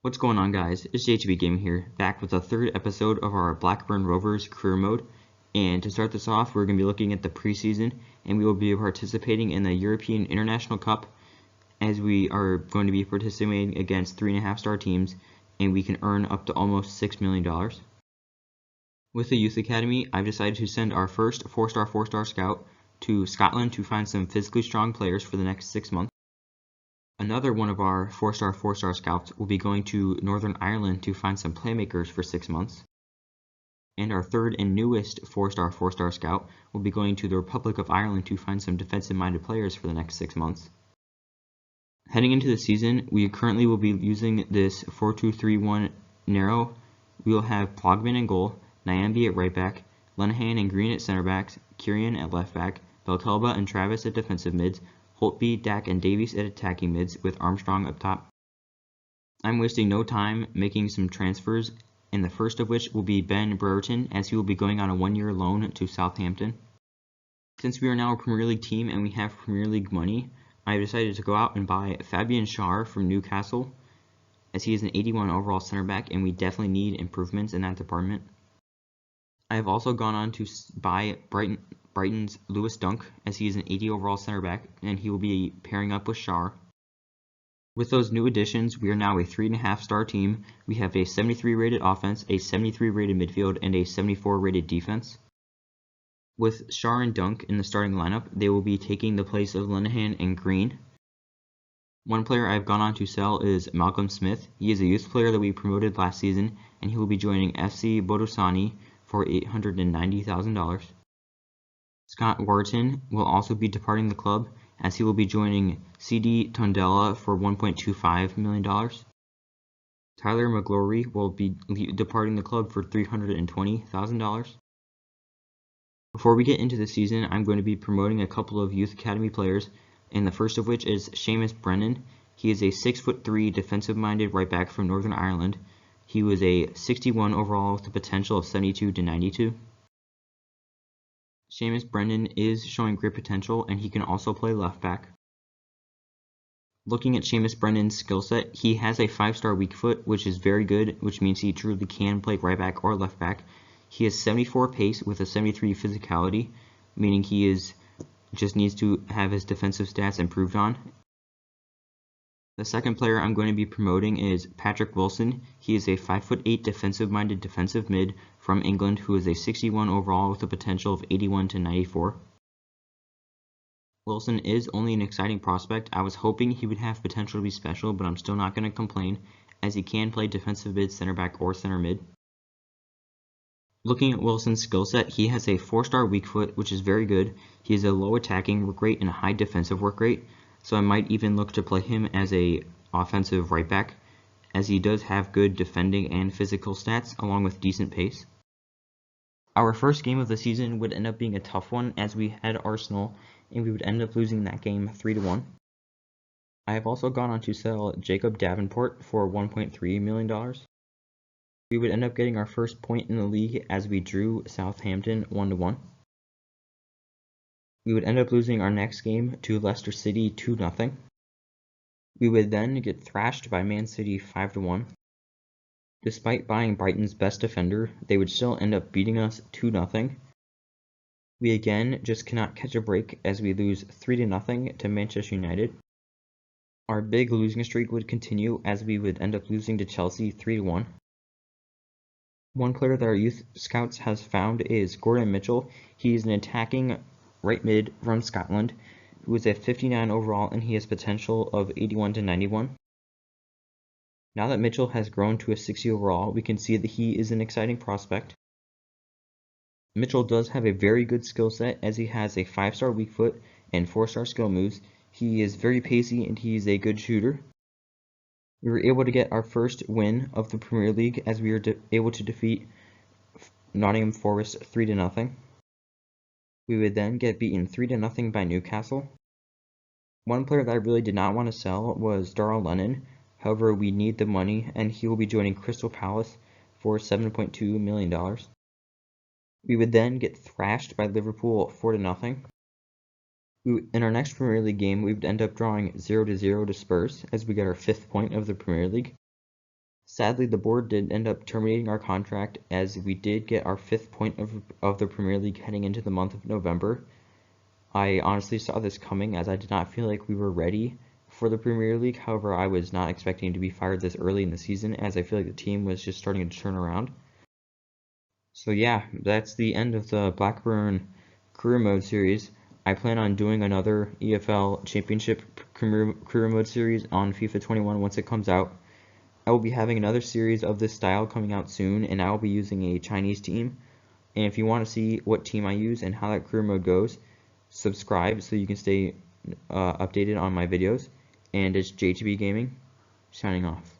What's going on, guys? It's JHB Gaming here, back with the third episode of our Blackburn Rovers Career Mode. And to start this off, we're going to be looking at the preseason, and we will be participating in the European International Cup, as we are going to be participating against 3.5-star teams, and we can earn up to almost $6 million. With the Youth Academy, I've decided to send our first 4-star scout to Scotland to find some physically strong players for the next 6 months. Another one of our 4-star scouts will be going to Northern Ireland to find some playmakers for 6 months. And our third and newest 4-star scout will be going to the Republic of Ireland to find some defensive-minded players for the next 6 months. Heading into the season, we currently will be using this 4-2-3-1 narrow. We will have Plogman in goal, Nyambi at right back, Lenahan and Green at center backs, Kieran at left back, Beltelba and Travis at defensive mids, Holtby, Dak, and Davies at attacking mids with Armstrong up top. I'm wasting no time making some transfers, and the first of which will be Ben Brereton, as he will be going on a 1-year loan to Southampton. Since we are now a Premier League team and we have Premier League money, I have decided to go out and buy Fabian Schär from Newcastle, as he is an 81 overall center back and we definitely need improvements in that department. I have also gone on to buy Brighton's Lewis Dunk, as he is an 80 overall center back and he will be pairing up with Schär. With those new additions, we are now a 3.5-star team. We have a 73 rated offense, a 73 rated midfield, and a 74 rated defense. With Schär and Dunk in the starting lineup, they will be taking the place of Lenahan and Green. One player I've gone on to sell is Malcolm Smith. He is a youth player that we promoted last season, and he will be joining FC Bodosani for $890,000. Scott Wharton will also be departing the club, as he will be joining CD Tondela for $1.25 million. Tyler McGlory will be departing the club for $320,000. Before we get into the season, I'm going to be promoting a couple of Youth Academy players, and the first of which is Seamus Brennan. He is a 6'3" defensive-minded right back from Northern Ireland. He was a 61 overall with a potential of 72 to 92. Seamus Brennan is showing great potential, and he can also play left back. Looking at Seamus Brennan's skill set, he has a 5-star weak foot, which is very good, which means he truly can play right back or left back. He has 74 pace with a 73 physicality, meaning he just needs to have his defensive stats improved on. The second player I'm going to be promoting is Patrick Wilson. He is a 5'8" defensive-minded defensive mid from England who is a 61 overall with a potential of 81 to 94. Wilson is only an exciting prospect. I was hoping he would have potential to be special, but I'm still not going to complain, as he can play defensive mid, center back, or center mid. Looking at Wilson's skill set, he has a 4-star weak foot, which is very good. He has a low attacking work rate and a high defensive work rate, so I might even look to play him as a offensive right back, as he does have good defending and physical stats along with decent pace. Our first game of the season would end up being a tough one, as we had Arsenal and we would end up losing that game 3-1. I have also gone on to sell Jacob Davenport for $1.3 million. We would end up getting our first point in the league as we drew Southampton 1-1. We would end up losing our next game to Leicester City 2-0. We would then get thrashed by Man City 5-1. Despite buying Brighton's best defender, they would still end up beating us 2-0. We again just cannot catch a break as we lose 3-0 to Manchester United. Our big losing streak would continue as we would end up losing to Chelsea 3-1. One player that our youth scouts has found is Gordon Mitchell. He is an attacking right mid from Scotland who is a 59 overall and he has potential of 81 to 91. Now that Mitchell has grown to a 60 overall, we can see that he is an exciting prospect. Mitchell does have a very good skill set, as he has a 5-star weak foot and 4-star skill moves. He is very pacey and he is a good shooter. We were able to get our first win of the Premier League as we were able to defeat Nottingham Forest 3-0. We would then get beaten 3-0 by Newcastle. One player that I really did not want to sell was Darrell Lennon. However, we need the money and he will be joining Crystal Palace for $7.2 million. We would then get thrashed by Liverpool 4-0. In our next Premier League game, we would end up drawing 0-0 to Spurs as we get our 5th point of the Premier League. Sadly, the board did end up terminating our contract as we did get our 5th point of the Premier League heading into the month of November. I honestly saw this coming as I did not feel like we were ready for the Premier League. However, I was not expecting to be fired this early in the season as I feel like the team was just starting to turn around. So yeah, that's the end of the Blackburn Career Mode series. I plan on doing another EFL Championship Career Mode series on FIFA 21 once it comes out. I will be having another series of this style coming out soon, and I will be using a Chinese team. And if you want to see what team I use and how that career mode goes, subscribe so you can stay updated on my videos. And it's JTB Gaming, signing off.